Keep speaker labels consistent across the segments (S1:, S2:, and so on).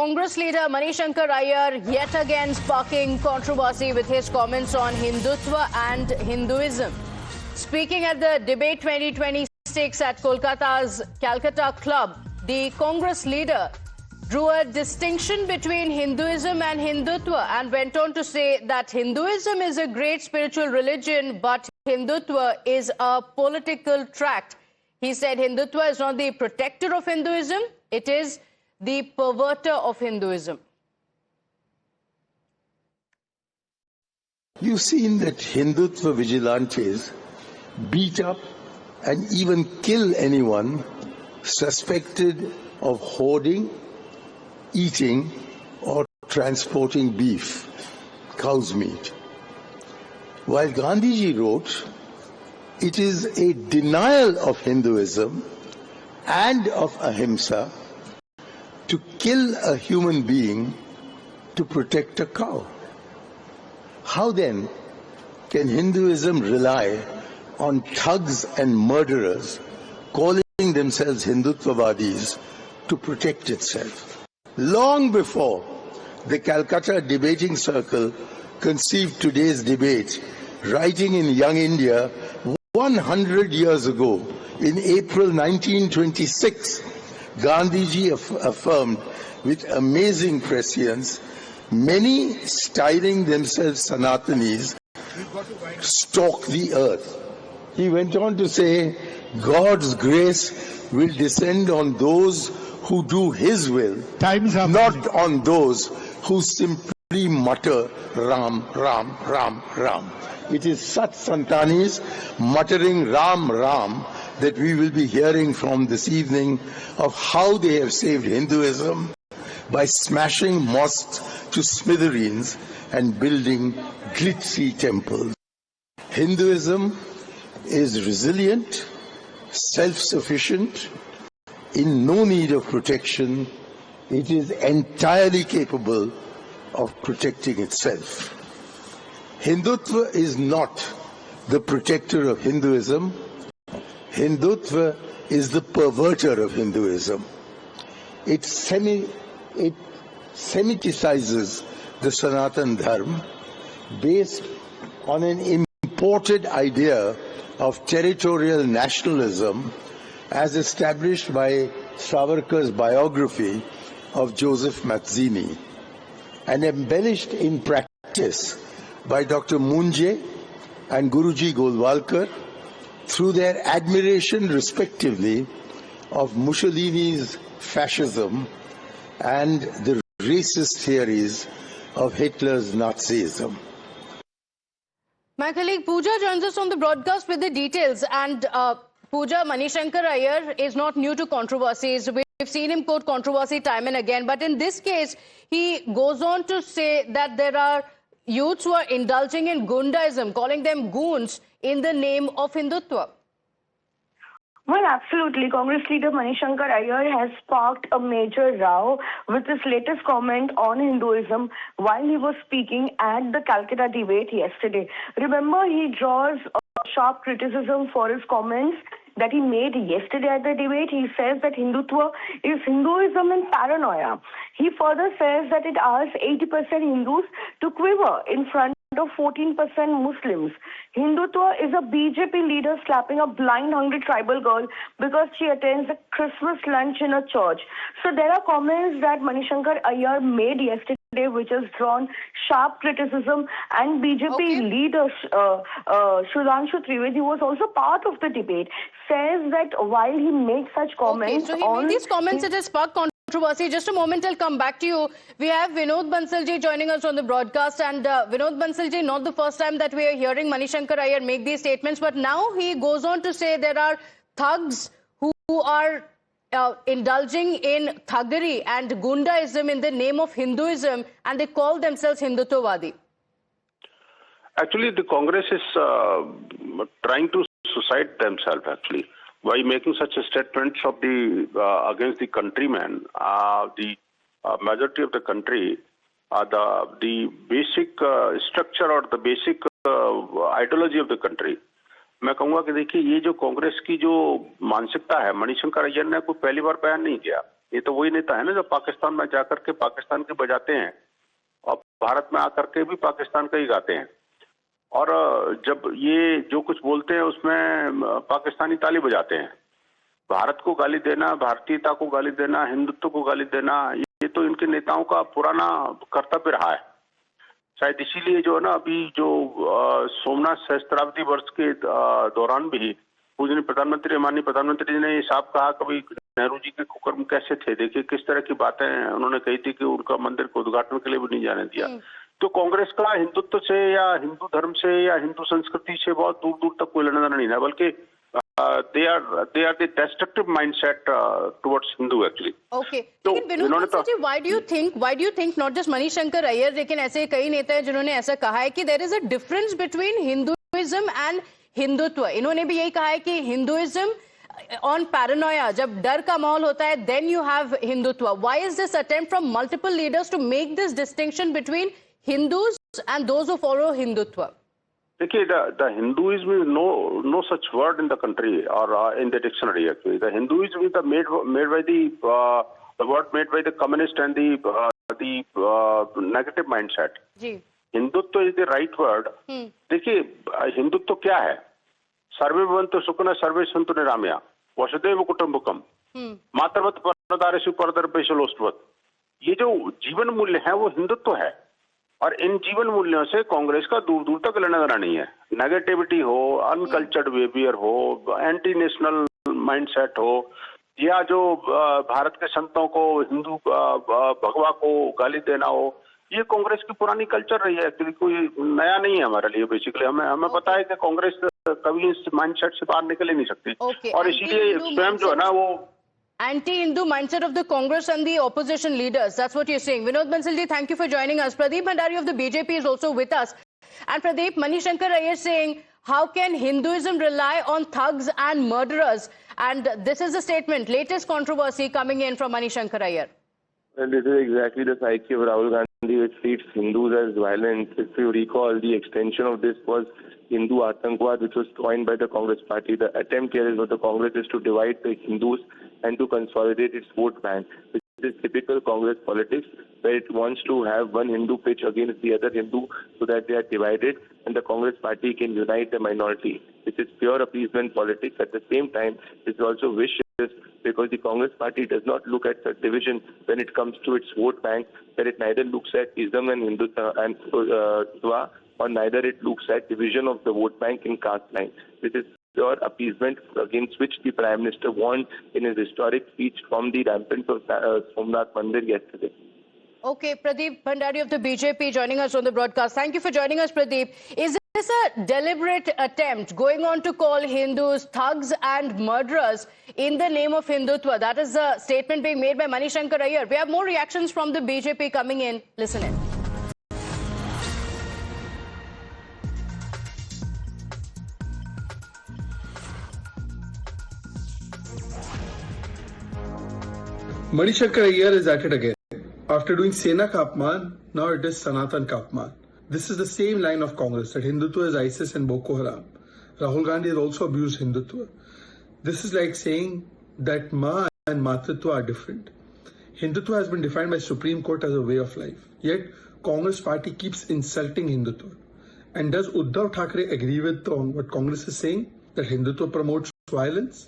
S1: Congress leader Manishankar Iyer yet again sparking controversy with his comments on Hindutva and Hinduism. Speaking at the Debate 2026 at Kolkata's Calcutta Club, the Congress leader drew a distinction between Hinduism and Hindutva and went on to say that Hinduism is a great spiritual religion, but Hindutva is a political tract. He said Hindutva is not the protector of Hinduism, it is the perverter of Hinduism.
S2: You've seen that Hindutva vigilantes beat up and even kill anyone suspected of hoarding, eating or transporting beef, cow's meat. While Gandhiji wrote, it is a denial of Hinduism and of ahimsa to kill a human being to protect a cow. How then can Hinduism rely on thugs and murderers calling themselves Hindutvavadis to protect itself? Long before the Calcutta Debating Circle conceived today's debate, writing in Young India 100 years ago, in April 1926, Gandhiji affirmed with amazing prescience, many styling themselves Sanatanis stalk the earth. He went on to say, God's grace will descend on those who do His will, not on those who simply mutter Ram, Ram, Ram, Ram. It is such Santanis muttering Ram, Ram that we will be hearing from this evening of how they have saved Hinduism by smashing mosques to smithereens and building glitzy temples. Hinduism is resilient, self-sufficient, in no need of protection. It is entirely capable of protecting itself. Hindutva is not the protector of Hinduism. Hindutva is the perverter of Hinduism. It Semiticizes the Sanatan Dharma based on an imported idea of territorial nationalism as established by Savarkar's biography of Joseph Mazzini and embellished in practice by Dr. Munje and Guruji Golwalkar through their admiration respectively of Mussolini's fascism and the racist theories of Hitler's Nazism.
S1: My colleague Pooja joins us on the broadcast with the details. And Pooja, Manishankar Iyer is not new to controversies. We've seen him quote controversy time and again. But in this case, he goes on to say that there are youths who are indulging in Gundaism, calling them goons in the name of Hindutva.
S3: Well, absolutely. Congress leader Manishankar Iyer has sparked a major row with his latest comment on Hinduism while he was speaking at the Calcutta debate yesterday. Remember, he draws sharp criticism for his comments that he made yesterday at the debate. He says that Hindutva is Hinduism and paranoia. He further says that it asks 80% Hindus to quiver in front of 14% Muslims. Hindutva is a BJP leader slapping a blind, hungry tribal girl because she attends a Christmas lunch in a church. So there are comments that Manishankar Iyer made yesterday which has drawn sharp criticism, and BJP leader Sudhanshu Trivedi, who was also part of the debate, says that while he makes such comments
S1: so he made these comments that has sparked controversy. Just a moment, I'll come back to you. We have Vinod Bansalji joining us on the broadcast, and Vinod Bansalji, not the first time that we are hearing Manishankar Iyer make these statements, but now he goes on to say there are thugs who are indulging in thuggery and Gundaism in the name of Hinduism, and they call themselves Hindutvavadi.
S4: Actually, the Congress is trying to suicide themselves, actually, by making such a statements of the against the countrymen. The majority of the country, the basic structure or the basic ideology of the country. मैं कहूँगा कि देखिए, ये जो कांग्रेस की जो मानसिकता है, मणिशंकर अय्यर ने कोई पहली बार बयान नहीं किया. ये तो वही नेता है ना जो पाकिस्तान में जाकर के पाकिस्तान के बजाते हैं और भारत में आकर के भी पाकिस्तान का ही गाते हैं। और जब ये जो कुछ बोलते हैं उसमें पाकिस्तानी ताली बजाते हैं। भारत को गाली देना, भारतीयता को गाली देना, हिंदुत्व को गाली देना, ये तो इनके नेताओं का पुराना कर्तव्य रहा है। शायद इसीलिए जो है ना अभी जो सोमनाथ सहस्त्राब्दी वर्ष के दौरान भी पूजनीय प्रधानमंत्री, माननीय प्रधानमंत्री जी ने ये साफ कहा, कभी नेहरू जी के कुकर्म कैसे थे, देखिए किस तरह की बातें उन्होंने कही थी कि उनका मंदिर को उद्घाटन के लिए भी नहीं जाने दिया। तो कांग्रेस का हिंदुत्व से या हिंदू धर्म से या हिंदू संस्कृति से बहुत दूर दूर तक कोई लेना देना नहीं है, बल्कि they are the destructive mindset towards Hindu actually.
S1: Okay. लेकिन Vinod Bansal ji, why do you think not just Manishankar Iyer, लेकिन ऐसे कई नेता हैं जिन्होंने ऐसा कहा है कि there is a difference between Hinduism and Hindutva. इन्होंने भी यही कहा है कि हिंदुइज्म on paranoia, जब डर का माहौल होता है, then you have Hindutva. Why is this attempt from multiple leaders to make this distinction between Hindus and those who follow Hindutva?
S4: देखिए, the Hinduism is no such word in the country or in the dictionary actually. The Hinduism is made by the word made by the communist and the negative mindset.
S1: Ji.
S4: Hindutva is the right word. देखिए, हिंदुत्व क्या है? सर्वे भवन्तु सुखिनः सर्वे सन्तु निरामया वसुधैव कुटुम्बकम मातृवत् परदारेषु परदर्पेषु। ये जो जीवन मूल्य है वो हिंदुत्व है, और इन जीवन मूल्यों से कांग्रेस का दूर दूर तक लेना देना नहीं है। नेगेटिविटी हो, अनकल्चर्ड बिहेवियर हो, एंटी नेशनल माइंडसेट हो, या जो भारत के संतों को, हिंदू भगवा को गाली देना हो, ये कांग्रेस की पुरानी कल्चर रही है। एक्चुअली कोई नया नहीं है हमारे लिए। बेसिकली हमें पता है कि कांग्रेस कभी इस माइंडसेट से बाहर निकल ही नहीं सकती, और इसीलिए स्वयं जो है ना वो
S1: anti-Hindu mindset of the Congress and the opposition leaders. That's what you're saying. Vinod Bansal ji, thank you for joining us. Pradeep Bhandari of the BJP is also with us. And Pradeep, Manishankar Aiyar saying, how can Hinduism rely on thugs and murderers? And this is the statement, latest controversy coming in from Manishankar Aiyar.
S5: And this is exactly the psyche of Rahul Gandhi, which treats Hindus as violent. If you recall, the extension of this was Hindu Atangwad, which was coined by the Congress party. The attempt here is what the Congress is to divide the Hindus and to consolidate its vote bank, which is typical Congress politics, where it wants to have one Hindu pitch against the other Hindu so that they are divided and the Congress party can unite the minority. This is pure appeasement politics. At the same time, this is also vicious because the Congress party does not look at the division when it comes to its vote bank, where it neither looks at Islam and Hindutva and Twa, or neither it looks at division of the vote bank in caste line. This is pure appeasement against which the Prime Minister warned in his historic speech from the rampant of Somnath Mandir yesterday.
S1: Okay, Pradeep Bhandari of the BJP joining us on the broadcast. Thank you for joining us, Pradeep. Is this a deliberate attempt going on to call Hindus thugs and murderers in the name of Hindutva? That is the statement being made by Manishankar Aiyar. We have more reactions from the BJP coming in. Listen in.
S6: Manishankar Aiyar is at it again. After doing Sena ka apman, now it is Sanatan ka apman. This is the same line of Congress, that Hindutva is ISIS and Boko Haram. Rahul Gandhi has also abused Hindutva. This is like saying that Ma and Matritva are different. Hindutva has been defined by Supreme Court as a way of life. Yet, Congress party keeps insulting Hindutva. And does Uddhav Thackeray agree with what Congress is saying, that Hindutva promotes violence?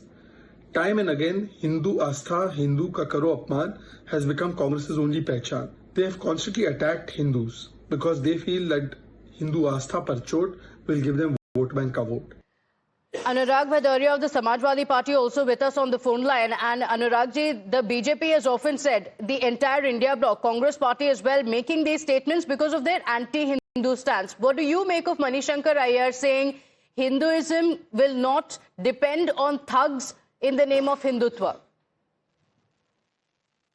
S6: Time and again, Hindu Astha, Hindu ka karo apman has become Congress's only pehchan. They have constantly attacked Hindus because they feel that Hindu Astha par chot will give them vote bank ka vote.
S1: Anurag Bhadaria of the Samajwadi Party also with us on the phone line. And Anurag ji, the BJP has often said, the entire India bloc, Congress party as well, making these statements because of their anti-Hindu stance. What do you make of Manishankar Aiyar saying Hinduism will not depend on thugs in the name of Hindutva?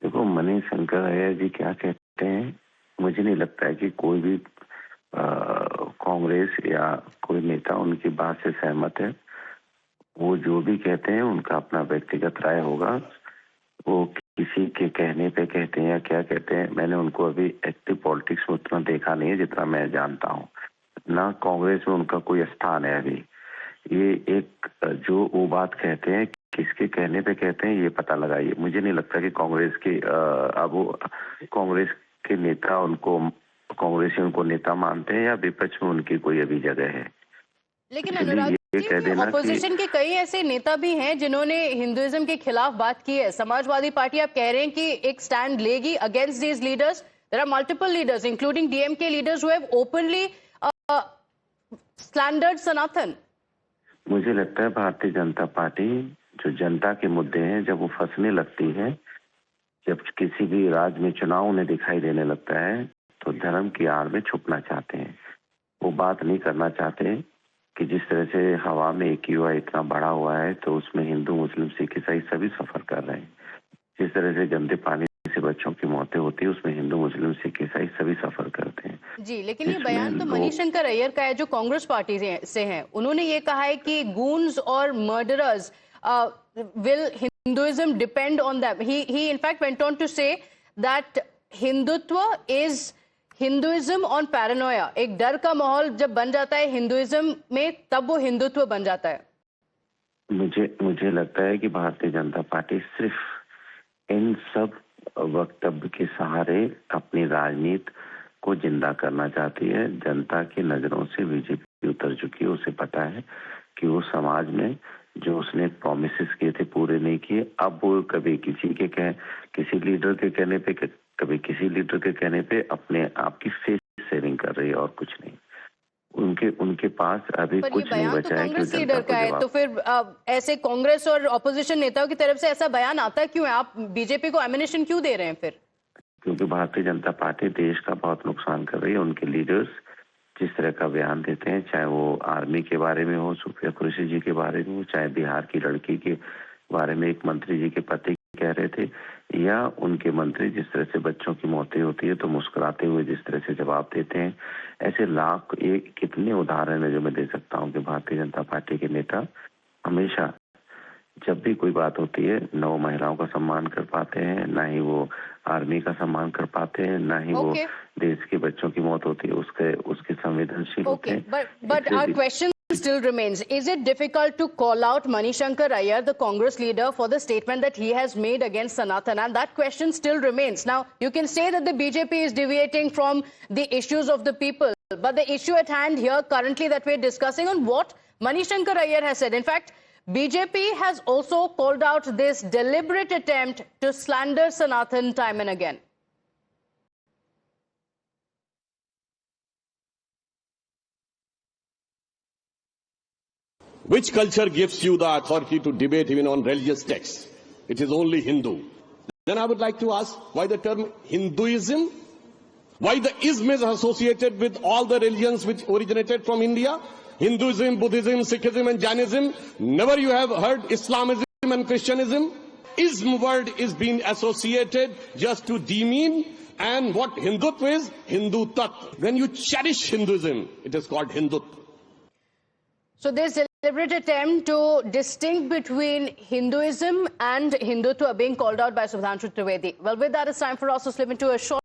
S7: देखो, मनीशंकर अय्यर जी क्या कहते हैं, मुझे नहीं लगता है कि कोई भी कांग्रेस या कोई नेता उनकी बात से सहमत है। वो जो भी कहते हैं उनका अपना व्यक्तिगत राय होगा। वो किसी के कहने पे कहते हैं या क्या कहते हैं, मैंने उनको अभी एक्टिव पॉलिटिक्स में उतना देखा नहीं है जितना मैं जानता हूँ। ना कांग्रेस में उनका कोई स्थान है अभी। ये एक जो वो बात कहते हैं किसके कहने पे कहते हैं ये पता लगाइए। मुझे नहीं लगता कि कांग्रेस के अब वो कांग्रेस के नेता कांग्रेसी उनको नेता मानते हैं या विपक्ष में उनकी कोई अभी जगह है।
S1: लेकिन अनुराग जी, ऑपोजिशन के कई ऐसे नेता भी हैं जिन्होंने हिंदुइज्म के खिलाफ बात की है। समाजवादी पार्टी आप कह रहे हैं कि एक स्टैंड लेगी against these leaders. There are multiple leaders including DMK leaders who have openly slandered Sanatan.
S7: मुझे लगता है भारतीय जनता पार्टी जो जनता के मुद्दे हैं जब वो फंसने लगती है, जब किसी भी राज्य में चुनाव उन्हें दिखाई देने लगता है तो धर्म की आड़ में छुपना चाहते हैं। वो बात नहीं करना चाहते कि जिस तरह से हवा में AQI इतना बढ़ा हुआ है तो उसमें हिंदू मुस्लिम सिख ईसाई सभी सफर कर रहे हैं। जिस तरह से गंदे पानी से बच्चों की मौतें होती है उसमें हिंदू मुस्लिम सिख ईसाई सभी सफर करते हैं।
S1: जी, लेकिन ये बयान तो मणिशंकर अय्यर का है जो कांग्रेस पार्टी से हैं। उन्होंने ये कहा है कि गून्स और murderers will Hinduism depend on them. He in fact went on to say that Hindutva is Hinduism on paranoia. एक डर का माहौल जब बन जाता है हिंदुइज्म में तब वो हिंदुत्व बन जाता है।
S7: मुझे लगता है कि भारतीय जनता पार्टी सिर्फ इन सब वक्तव्य के सहारे अपनी राजनीति को जिंदा करना चाहती है। जनता की नजरों से बीजेपी उतर चुकी है। उसे पता है कि वो समाज में जो उसने प्रॉमिसेस किए थे पूरे नहीं किए। अब वो कभी किसी लीडर के कहने पे कभी किसी लीडर के कहने पे अपने आप की फेस सेविंग कर रही है और कुछ नहीं। उनके पास अभी कुछ नहीं बचा है।
S1: कांग्रेस लीडर का है तो फिर ऐसे कांग्रेस और ऑपोजिशन नेताओं की तरफ से ऐसा बयान आता क्यों है? आप बीजेपी को एमिनेशन क्यों दे रहे हैं फिर?
S7: क्योंकि भारतीय जनता पार्टी देश का बहुत नुकसान कर रही है। उनके लीडर्स जिस तरह का बयान देते हैं, चाहे वो आर्मी के बारे में हो, सुप्रिया कुरैशी जी के बारे में हो, चाहे बिहार की लड़की के बारे में एक मंत्री जी के पति कह रहे थे, या उनके मंत्री जिस तरह से बच्चों की मौतें होती है तो मुस्कुराते हुए जिस तरह से जवाब देते हैं, ऐसे कितने उदाहरण है जो मैं दे सकता हूँ कि भारतीय जनता पार्टी के नेता हमेशा जब भी कोई बात होती है न वो महिलाओं का सम्मान कर पाते हैं, ना ही वो आर्मी का सम्मान कर पाते हैं, ना ही वो देश के बच्चों की मौत होती है उसके संवेदनशील होते हैं।
S1: But our question still remains. Is it difficult to call out Manishankar Aiyar, the Congress leader, for the statement that he has made against Sanatan? And that question still remains. Now, you can say that the BJP is deviating from the issues of the people, but the issue at hand here currently that we're discussing on what Manishankar Aiyar has said. In fact, BJP has also called out this deliberate attempt to slander Sanatan time and again.
S8: Which culture gives you the authority to debate even on religious texts? It is only Hindu. Then I would like to ask why the term Hinduism? Why the ism is associated with all the religions which originated from India? Hinduism, Buddhism, Sikhism and Jainism. Never you have heard Islamism and Christianism. Ism word is being associated just to demean. And what Hindutva is? Hindu Tat. When you cherish Hinduism, it is called Hindutva.
S1: So this deliberate attempt to distinguish between Hinduism and Hindutva being called out by Sudhanshu Trivedi. Well, with that, it's time for us to slip into a short